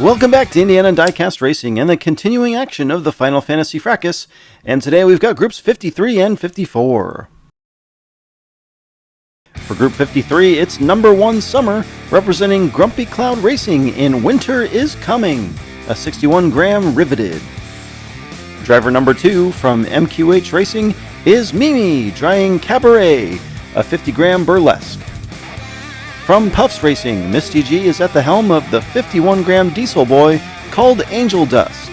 Welcome back to Indiana Diecast Racing and the continuing action of the Final Fantasy Fracas, and today we've got groups 53 and 54. For Group 53, it's number 1 Summer, representing Grumpy Cloud Racing in Winter is Coming, a 61-gram riveted. Driver number 2 from MQH Racing is Mimi, drying Cabaret, a 50-gram burlesque. From Puffs Racing, Misty G is at the helm of the 51-gram diesel boy called Angel Dust.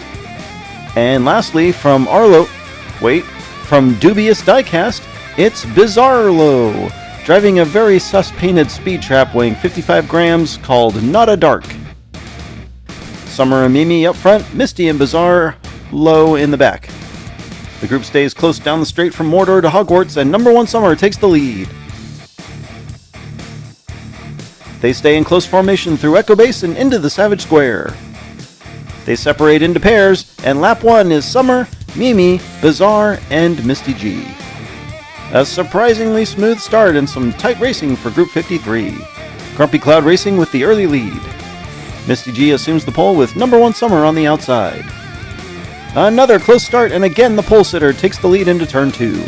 And lastly, from Dubious Diecast, it's Bizarro, driving a very sus-painted speed trap weighing 55 grams called Not a Dark. Summer and Mimi up front, Misty and Bizarro in the back. The group stays close down the straight from Mordor to Hogwarts, and number 1 Summer takes the lead. They stay in close formation through Echo Base and into the Savage Square. They separate into pairs, and lap 1 is Summer, Mimi, Bizarre, and Misty G. A surprisingly smooth start and some tight racing for Group 53. Grumpy Cloud Racing with the early lead. Misty G assumes the pole with number 1 Summer on the outside. Another close start, and again the pole sitter takes the lead into turn 2.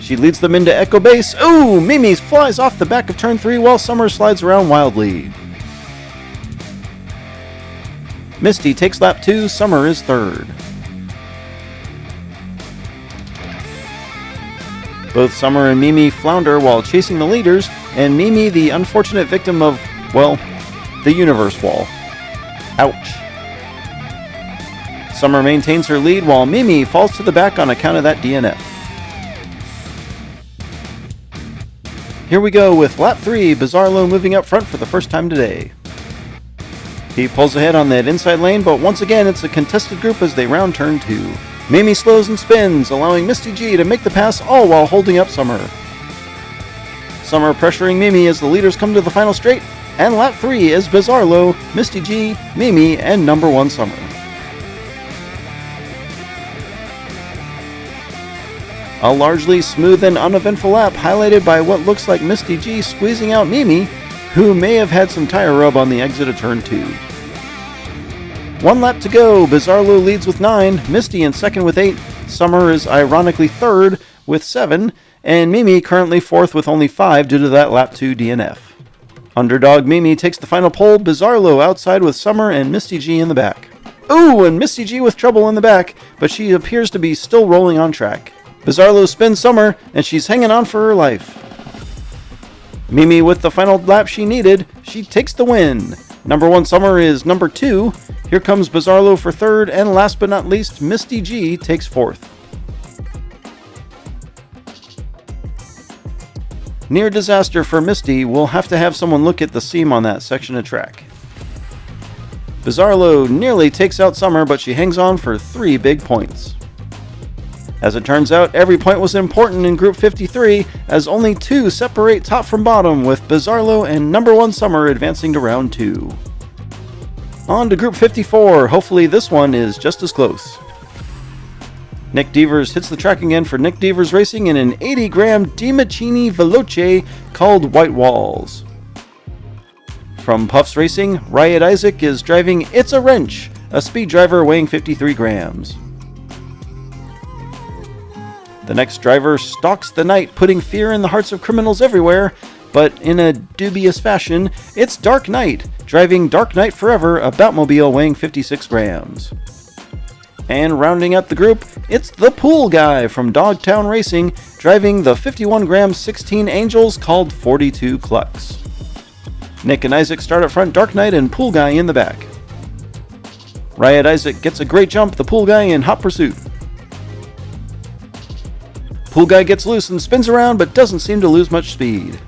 She leads them into Echo Base. Ooh, Mimi flies off the back of turn 3 while Summer slides around wildly. Misty takes lap 2, Summer is third. Both Summer and Mimi flounder while chasing the leaders, and Mimi the unfortunate victim of, well, the universe wall. Ouch. Summer maintains her lead while Mimi falls to the back on account of that DNF. Here we go with lap 3, Bizarro moving up front for the first time today. He pulls ahead on that inside lane, but once again it's a contested group as they round turn 2. Mimi slows and spins, allowing Misty G to make the pass, all while holding up Summer. Summer pressuring Mimi as the leaders come to the final straight, and lap 3 is Bizarro, Misty G, Mimi, and number 1 Summer. A largely smooth and uneventful lap highlighted by what looks like Misty G squeezing out Mimi, who may have had some tire rub on the exit of turn 2. 1 lap to go, Bizarro leads with 9, Misty in second with 8, Summer is ironically third with 7, and Mimi currently fourth with only 5 due to that lap 2 DNF. Underdog Mimi takes the final pole, Bizarro outside with Summer and Misty G in the back. Ooh, and Misty G with trouble in the back, but she appears to be still rolling on track. Bizarro spins Summer, and she's hanging on for her life. Mimi with the final lap she needed, she takes the win. Number 1 Summer is number 2. Here comes Bizarro for third, and last but not least, Misty G takes fourth. Near disaster for Misty, we'll have to have someone look at the seam on that section of track. Bizarro nearly takes out Summer, but she hangs on for 3 big points. As it turns out, every point was important in Group 53, as only 2 separate top from bottom, with Bizarro and number 1 Summer advancing to round 2. On to Group 54, hopefully this one is just as close. Nick Devers hits the track again for Nick Devers Racing in an 80-gram DiMachini Veloce called White Walls. From Puffs Racing, Riot Isaac is driving It's a Wrench, a speed driver weighing 53 grams. The next driver stalks the night, putting fear in the hearts of criminals everywhere, but in a dubious fashion, it's Dark Knight, driving Dark Knight Forever, a Batmobile weighing 56 grams. And rounding out the group, it's the Pool Guy from Dogtown Racing, driving the 51-gram 16 Angels called 42 Clucks. Nick and Isaac start up front, Dark Knight and Pool Guy in the back. Riot Isaac gets a great jump, the Pool Guy in hot pursuit. Pool Guy gets loose and spins around, but doesn't seem to lose much speed.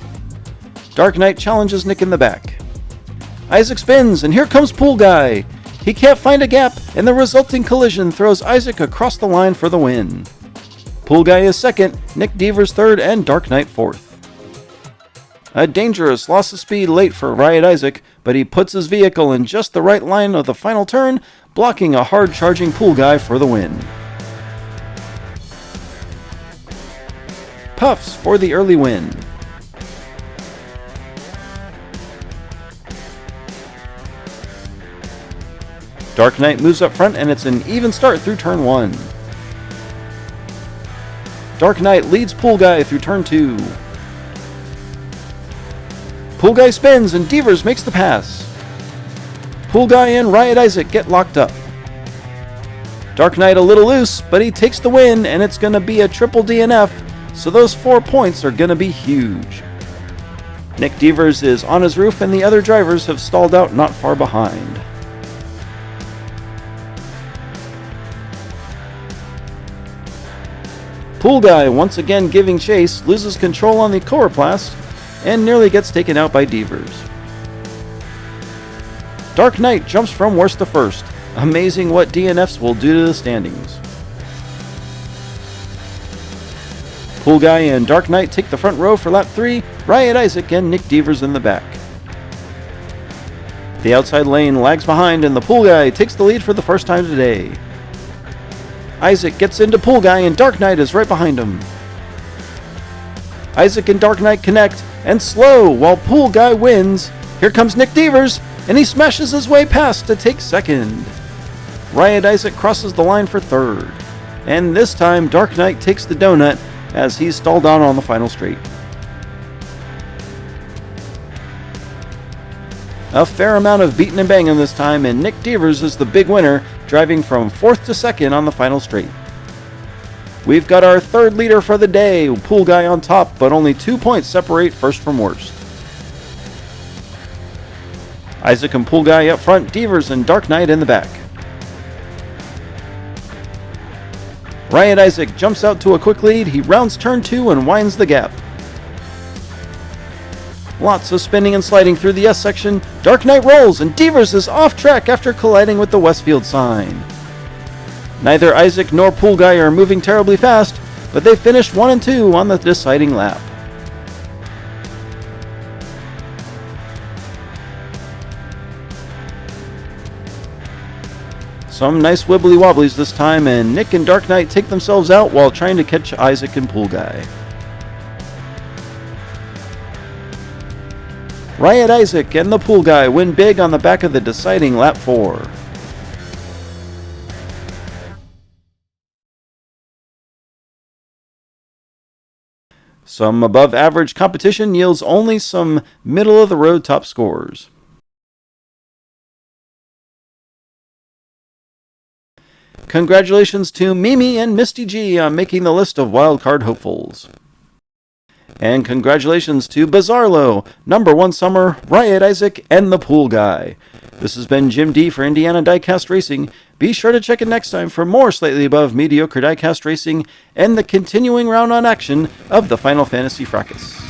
Dark Knight challenges Nick in the back. Isaac spins, and here comes Pool Guy. He can't find a gap, and the resulting collision throws Isaac across the line for the win. Pool Guy is second, Nick Devers third, and Dark Knight fourth. A dangerous loss of speed late for Riot Isaac, but he puts his vehicle in just the right line of the final turn, blocking a hard-charging Pool Guy for the win. Puffs for the early win. Dark Knight moves up front and it's an even start through turn 1. Dark Knight leads Pool Guy through turn 2. Pool Guy spins and Devers makes the pass. Pool Guy and Riot Isaac get locked up. Dark Knight a little loose, but he takes the win and it's going to be a triple DNF, so those 4 points are going to be huge. Nick Devers is on his roof and the other drivers have stalled out not far behind. Pool Guy, once again giving chase, loses control on the Coroplast and nearly gets taken out by Devers. Dark Knight jumps from worst to first. Amazing what DNFs will do to the standings. Pool Guy and Dark Knight take the front row for lap 3, Riot Isaac and Nick Devers in the back. The outside lane lags behind and the Pool Guy takes the lead for the first time today. Isaac gets into Pool Guy and Dark Knight is right behind him. Isaac and Dark Knight connect and slow while Pool Guy wins. Here comes Nick Devers and he smashes his way past to take second. Riot Isaac crosses the line for third. And this time Dark Knight takes the donut as he's stalled out on the final straight. A fair amount of beating and banging this time, and Nick Devers is the big winner, driving from 4th to 2nd on the final straight. We've got our third leader for the day, Pool Guy on top, but only 2 points separate first from worst. Isaac and Pool Guy up front, Devers and Dark Knight in the back. Riot Isaac jumps out to a quick lead, he rounds turn 2 and winds the gap. Lots of spinning and sliding through the S section. Dark Knight rolls and Devers is off track after colliding with the Westfield sign. Neither Isaac nor Pool Guy are moving terribly fast, but they finished 1 and 2 on the deciding lap. Some nice wibbly wobblies this time, and Nick and Dark Knight take themselves out while trying to catch Isaac and Pool Guy. Riot Isaac and the Pool Guy win big on the back of the deciding lap 4. Some above average competition yields only some middle of the road top scores. Congratulations to Mimi and Misty G on making the list of wildcard hopefuls. And congratulations to Bizarlo, Number 1 Summer, Riot Isaac, and the Pool Guy. This has been Jim D for Indiana Diecast Racing. Be sure to check in next time for more slightly above mediocre diecast racing and the continuing round-on action of the Final Fantasy Fracas.